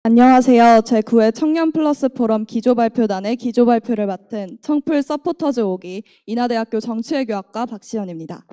안녕하세요. 제9회 청년 플러스 포럼 기조발표단의 기조발표를 맡은 청풀 서포터즈 5기 인하대학교 정치외교학과 박시연입니다.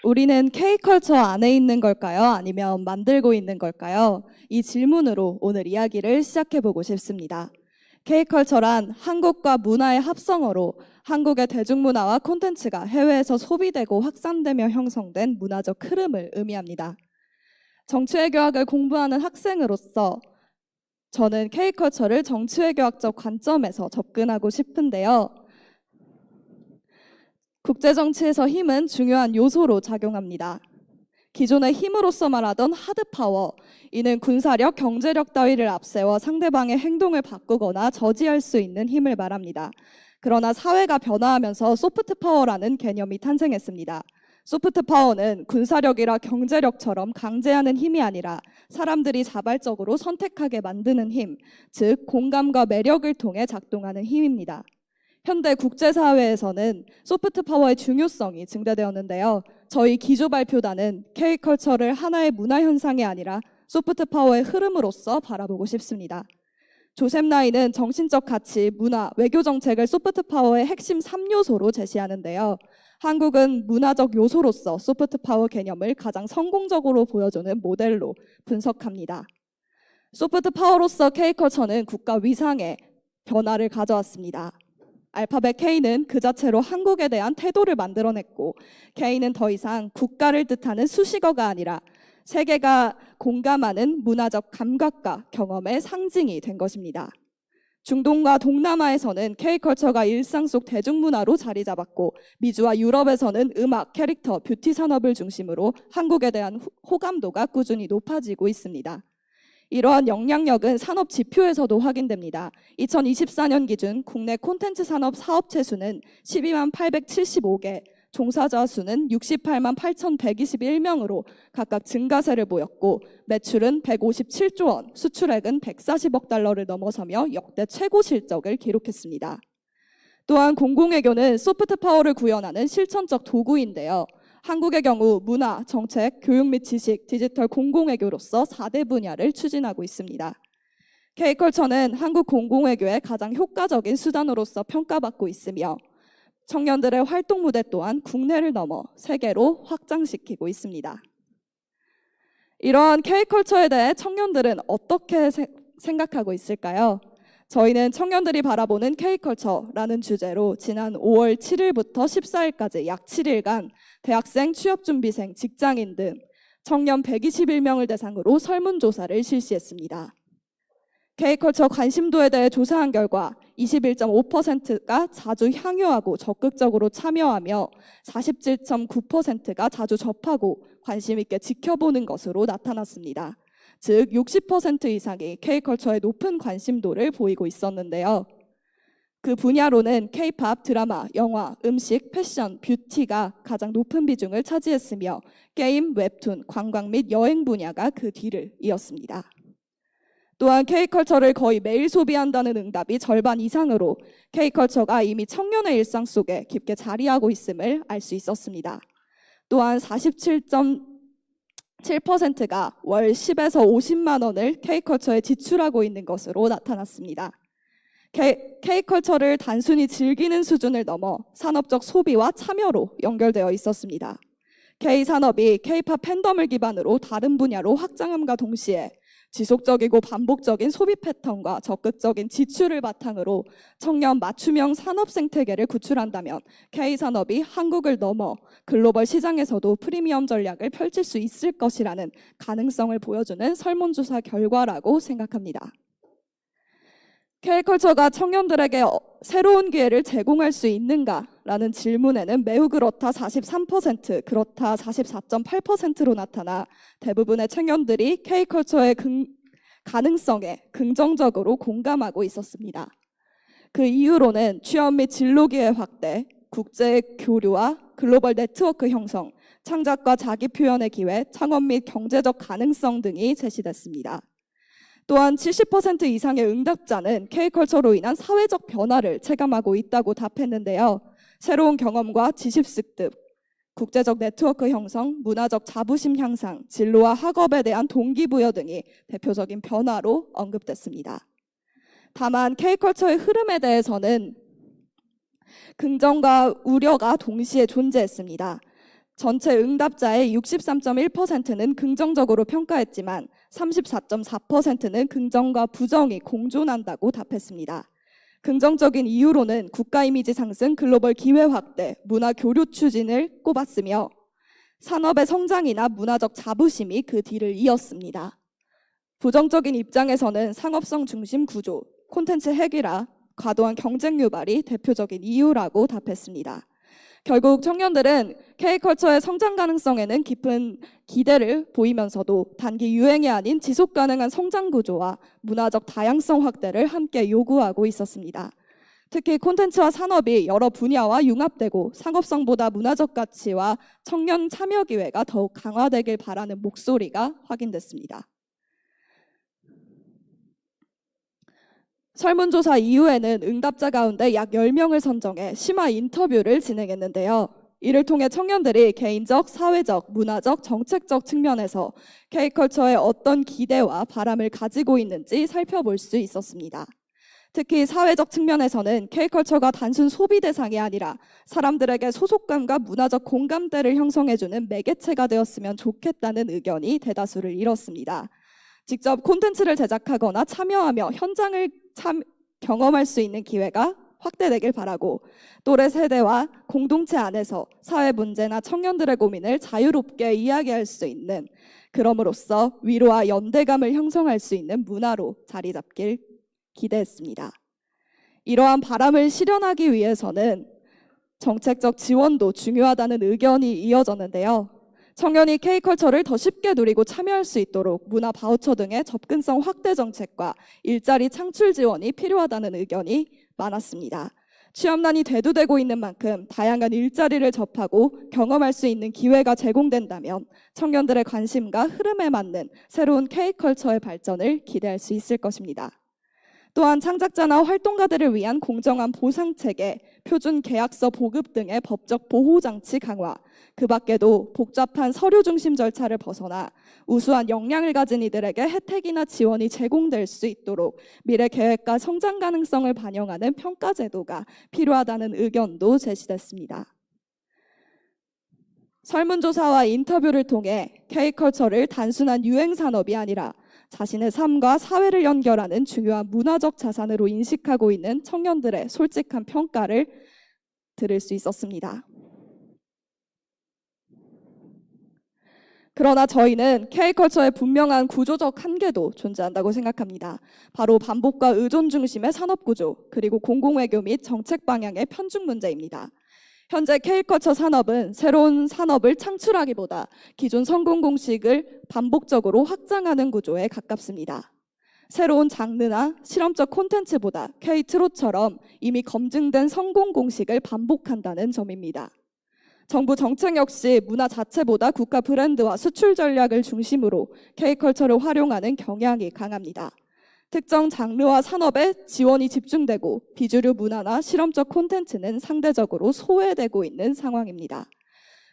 우리는 K컬처 안에 있는 걸까요? 아니면 만들고 있는 걸까요? 이 질문으로 오늘 이야기를 시작해보고 싶습니다. K컬처란 한국과 문화의 합성어로 한국의 대중문화와 콘텐츠가 해외에서 소비되고 확산되며 형성된 문화적 흐름을 의미합니다. 정치외교학을 공부하는 학생으로서 저는 K컬처를 정치외교학적 관점에서 접근하고 싶은데요. 국제정치에서 힘은 중요한 요소로 작용합니다. 기존의 힘으로서 말하던 하드파워, 이는 군사력, 경제력 따위를 앞세워 상대방의 행동을 바꾸거나 저지할 수 있는 힘을 말합니다. 그러나 사회가 변화하면서 소프트파워라는 개념이 탄생했습니다. 소프트파워는 군사력이라 경제력처럼 강제하는 힘이 아니라 사람들이 자발적으로 선택하게 만드는 힘, 즉 공감과 매력을 통해 작동하는 힘입니다. 현대 국제사회에서는 소프트파워의 중요성이 증대되었는데요. 저희 기조발표단은 K컬처를 하나의 문화현상이 아니라 소프트파워의 흐름으로서 바라보고 싶습니다. 조셉 나이는 정신적 가치, 문화, 외교정책을 소프트파워의 핵심 3요소로 제시하는데요. 한국은 문화적 요소로서 소프트파워 개념을 가장 성공적으로 보여주는 모델로 분석합니다. 소프트파워로서 K컬처는 국가 위상에 변화를 가져왔습니다. 알파벳 K는 그 자체로 한국에 대한 태도를 만들어냈고, K는 더 이상 국가를 뜻하는 수식어가 아니라 세계가 공감하는 문화적 감각과 경험의 상징이 된 것입니다. 중동과 동남아에서는 K컬처가 일상 속 대중문화로 자리 잡았고, 미주와 유럽에서는 음악, 캐릭터, 뷰티 산업을 중심으로 한국에 대한 호감도가 꾸준히 높아지고 있습니다. 이러한 영향력은 산업 지표에서도 확인됩니다. 2024년 기준 국내 콘텐츠 산업 사업체 수는 12만 875개, 종사자 수는 68만 8,121명으로 각각 증가세를 보였고, 매출은 157조 원, 수출액은 140억 달러를 넘어서며 역대 최고 실적을 기록했습니다. 또한 공공외교는 소프트파워를 구현하는 실천적 도구인데요. 한국의 경우 문화, 정책, 교육 및 지식, 디지털 공공외교로서 4대 분야를 추진하고 있습니다. K컬처는 한국 공공외교의 가장 효과적인 수단으로서 평가받고 있으며 청년들의 활동 무대 또한 국내를 넘어 세계로 확장시키고 있습니다. 이러한 K컬처에 대해 청년들은 어떻게 생각하고 있을까요? 저희는 청년들이 바라보는 K컬처라는 주제로 지난 5월 7일부터 14일까지 약 7일간 대학생, 취업준비생, 직장인 등 청년 121명을 대상으로 설문조사를 실시했습니다. K컬처 관심도에 대해 조사한 결과 21.5%가 자주 향유하고 적극적으로 참여하며 47.9%가 자주 접하고 관심 있게 지켜보는 것으로 나타났습니다. 즉 60% 이상이 K컬처에 높은 관심도를 보이고 있었는데요. 그 분야로는 K-팝, 드라마, 영화, 음식, 패션, 뷰티가 가장 높은 비중을 차지했으며 게임, 웹툰, 관광 및 여행 분야가 그 뒤를 이었습니다. 또한 K컬처를 거의 매일 소비한다는 응답이 절반 이상으로 K컬처가 이미 청년의 일상 속에 깊게 자리하고 있음을 알 수 있었습니다. 또한 47.7%가 월 10에서 50만 원을 K컬처에 지출하고 있는 것으로 나타났습니다. K컬처를 단순히 즐기는 수준을 넘어 산업적 소비와 참여로 연결되어 있었습니다. K산업이 K팝 팬덤을 기반으로 다른 분야로 확장함과 동시에 지속적이고 반복적인 소비 패턴과 적극적인 지출을 바탕으로 청년 맞춤형 산업 생태계를 구축한다면 K산업이 한국을 넘어 글로벌 시장에서도 프리미엄 전략을 펼칠 수 있을 것이라는 가능성을 보여주는 설문조사 결과라고 생각합니다. K컬처가 청년들에게 새로운 기회를 제공할 수 있는가라는 질문에는 매우 그렇다 43%, 그렇다 44.8%로 나타나 대부분의 청년들이 K컬처의 가능성에 긍정적으로 공감하고 있었습니다. 그 이유로는 취업 및 진로 기회 확대, 국제 교류와 글로벌 네트워크 형성, 창작과 자기 표현의 기회, 창업 및 경제적 가능성 등이 제시됐습니다. 또한 70% 이상의 응답자는 K컬처로 인한 사회적 변화를 체감하고 있다고 답했는데요. 새로운 경험과 지식 습득, 국제적 네트워크 형성, 문화적 자부심 향상, 진로와 학업에 대한 동기부여 등이 대표적인 변화로 언급됐습니다. 다만 K컬처의 흐름에 대해서는 긍정과 우려가 동시에 존재했습니다. 전체 응답자의 63.1%는 긍정적으로 평가했지만 34.4%는 긍정과 부정이 공존한다고 답했습니다. 긍정적인 이유로는 국가 이미지 상승, 글로벌 기회 확대, 문화 교류 추진을 꼽았으며 산업의 성장이나 문화적 자부심이 그 뒤를 이었습니다. 부정적인 입장에서는 상업성 중심 구조, 콘텐츠 핵이라 과도한 경쟁 유발이 대표적인 이유라고 답했습니다. 결국 청년들은 K컬처의 성장 가능성에는 깊은 기대를 보이면서도 단기 유행이 아닌 지속 가능한 성장 구조와 문화적 다양성 확대를 함께 요구하고 있었습니다. 특히 콘텐츠와 산업이 여러 분야와 융합되고 상업성보다 문화적 가치와 청년 참여 기회가 더욱 강화되길 바라는 목소리가 확인됐습니다. 설문조사 이후에는 응답자 가운데 약 10명을 선정해 심화 인터뷰를 진행했는데요. 이를 통해 청년들이 개인적, 사회적, 문화적, 정책적 측면에서 K컬처에 어떤 기대와 바람을 가지고 있는지 살펴볼 수 있었습니다. 특히 사회적 측면에서는 K컬처가 단순 소비 대상이 아니라 사람들에게 소속감과 문화적 공감대를 형성해주는 매개체가 되었으면 좋겠다는 의견이 대다수를 이뤘습니다. 직접 콘텐츠를 제작하거나 참여하며 현장을 경험할 수 있는 기회가 확대되길 바라고 또래 세대와 공동체 안에서 사회 문제나 청년들의 고민을 자유롭게 이야기할 수 있는 그럼으로써 위로와 연대감을 형성할 수 있는 문화로 자리 잡길 기대했습니다. 이러한 바람을 실현하기 위해서는 정책적 지원도 중요하다는 의견이 이어졌는데요. 청년이 K컬처를 더 쉽게 누리고 참여할 수 있도록 문화 바우처 등의 접근성 확대 정책과 일자리 창출 지원이 필요하다는 의견이 많았습니다. 취업난이 대두되고 있는 만큼 다양한 일자리를 접하고 경험할 수 있는 기회가 제공된다면 청년들의 관심과 흐름에 맞는 새로운 K컬처의 발전을 기대할 수 있을 것입니다. 또한 창작자나 활동가들을 위한 공정한 보상체계, 표준 계약서 보급 등의 법적 보호장치 강화, 그 밖에도 복잡한 서류 중심 절차를 벗어나 우수한 역량을 가진 이들에게 혜택이나 지원이 제공될 수 있도록 미래 계획과 성장 가능성을 반영하는 평가 제도가 필요하다는 의견도 제시됐습니다. 설문조사와 인터뷰를 통해 K컬처를 단순한 유행 산업이 아니라 자신의 삶과 사회를 연결하는 중요한 문화적 자산으로 인식하고 있는 청년들의 솔직한 평가를 들을 수 있었습니다. 그러나 저희는 K컬처의 분명한 구조적 한계도 존재한다고 생각합니다. 바로 반복과 의존 중심의 산업구조, 그리고 공공외교 및 정책 방향의 편중 문제입니다. 현재 K컬처 산업은 새로운 산업을 창출하기보다 기존 성공 공식을 반복적으로 확장하는 구조에 가깝습니다. 새로운 장르나 실험적 콘텐츠보다 K트롯처럼 이미 검증된 성공 공식을 반복한다는 점입니다. 정부 정책 역시 문화 자체보다 국가 브랜드와 수출 전략을 중심으로 K컬처를 활용하는 경향이 강합니다. 특정 장르와 산업에 지원이 집중되고 비주류 문화나 실험적 콘텐츠는 상대적으로 소외되고 있는 상황입니다.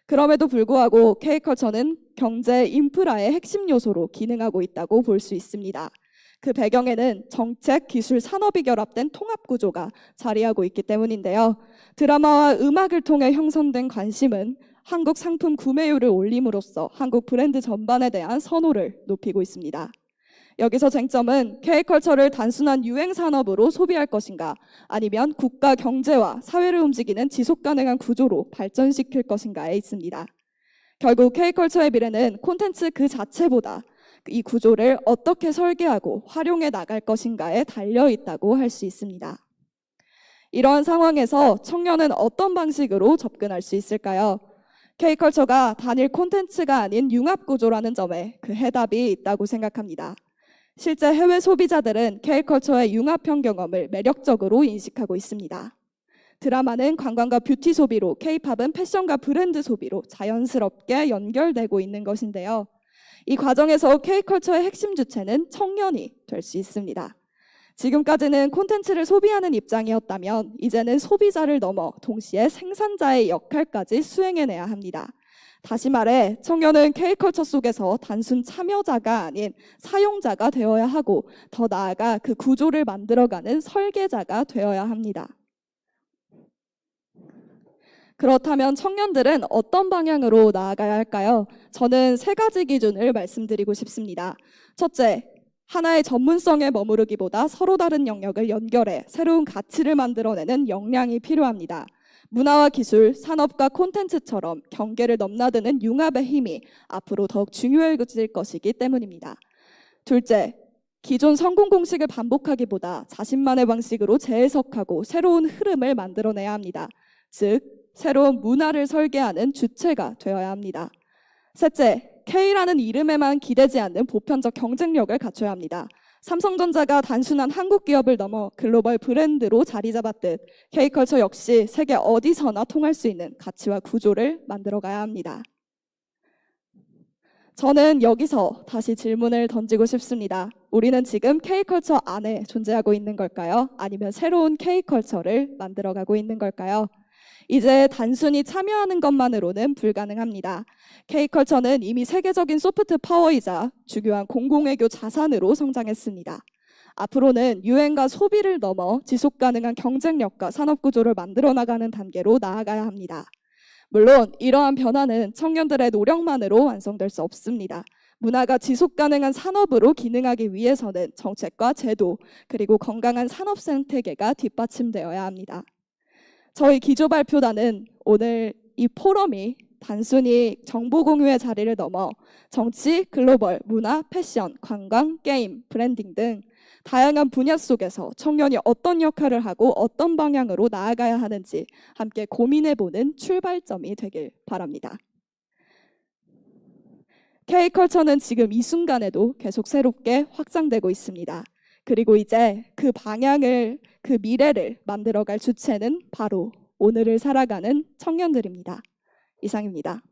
그럼에도 불구하고 K컬처는 경제 인프라의 핵심 요소로 기능하고 있다고 볼 수 있습니다. 그 배경에는 정책, 기술, 산업이 결합된 통합 구조가 자리하고 있기 때문인데요. 드라마와 음악을 통해 형성된 관심은 한국 상품 구매율을 올림으로써 한국 브랜드 전반에 대한 선호를 높이고 있습니다. 여기서 쟁점은 K컬처를 단순한 유행 산업으로 소비할 것인가 아니면 국가 경제와 사회를 움직이는 지속 가능한 구조로 발전시킬 것인가에 있습니다. 결국 K컬처의 미래는 콘텐츠 그 자체보다 이 구조를 어떻게 설계하고 활용해 나갈 것인가에 달려 있다고 할 수 있습니다. 이러한 상황에서 청년은 어떤 방식으로 접근할 수 있을까요? K컬처가 단일 콘텐츠가 아닌 융합 구조라는 점에 그 해답이 있다고 생각합니다. 실제 해외 소비자들은 K컬처의 융합형 경험을 매력적으로 인식하고 있습니다. 드라마는 관광과 뷰티 소비로, K팝은 패션과 브랜드 소비로 자연스럽게 연결되고 있는 것인데요. 이 과정에서 K컬처의 핵심 주체는 청년이 될 수 있습니다. 지금까지는 콘텐츠를 소비하는 입장이었다면 이제는 소비자를 넘어 동시에 생산자의 역할까지 수행해내야 합니다. 다시 말해 청년은 K컬처 속에서 단순 참여자가 아닌 사용자가 되어야 하고 더 나아가 그 구조를 만들어가는 설계자가 되어야 합니다. 그렇다면 청년들은 어떤 방향으로 나아가야 할까요? 저는 3가지 기준을 말씀드리고 싶습니다. 첫째, 하나의 전문성에 머무르기보다 서로 다른 영역을 연결해 새로운 가치를 만들어내는 역량이 필요합니다. 문화와 기술, 산업과 콘텐츠처럼 경계를 넘나드는 융합의 힘이 앞으로 더욱 중요해질 것이기 때문입니다. 둘째, 기존 성공 공식을 반복하기보다 자신만의 방식으로 재해석하고 새로운 흐름을 만들어내야 합니다. 즉, 새로운 문화를 설계하는 주체가 되어야 합니다. 셋째, K라는 이름에만 기대지 않는 보편적 경쟁력을 갖춰야 합니다. 삼성전자가 단순한 한국 기업을 넘어 글로벌 브랜드로 자리 잡았듯 K컬처 역시 세계 어디서나 통할 수 있는 가치와 구조를 만들어가야 합니다. 저는 여기서 다시 질문을 던지고 싶습니다. 우리는 지금 K컬처 안에 존재하고 있는 걸까요? 아니면 새로운 K컬처를 만들어가고 있는 걸까요? 이제 단순히 참여하는 것만으로는 불가능합니다. K컬처는 이미 세계적인 소프트 파워이자 중요한 공공외교 자산으로 성장했습니다. 앞으로는 유행과 소비를 넘어 지속가능한 경쟁력과 산업구조를 만들어 나가는 단계로 나아가야 합니다. 물론 이러한 변화는 청년들의 노력만으로 완성될 수 없습니다. 문화가 지속가능한 산업으로 기능하기 위해서는 정책과 제도, 그리고 건강한 산업 생태계가 뒷받침되어야 합니다. 저희 기조발표단은 오늘 이 포럼이 단순히 정보 공유의 자리를 넘어 정치, 글로벌, 문화, 패션, 관광, 게임, 브랜딩 등 다양한 분야 속에서 청년이 어떤 역할을 하고 어떤 방향으로 나아가야 하는지 함께 고민해보는 출발점이 되길 바랍니다. K컬처는 지금 이 순간에도 계속 새롭게 확장되고 있습니다. 그리고 이제 그 방향을, 그 미래를 만들어갈 주체는 바로 오늘을 살아가는 청년들입니다. 이상입니다.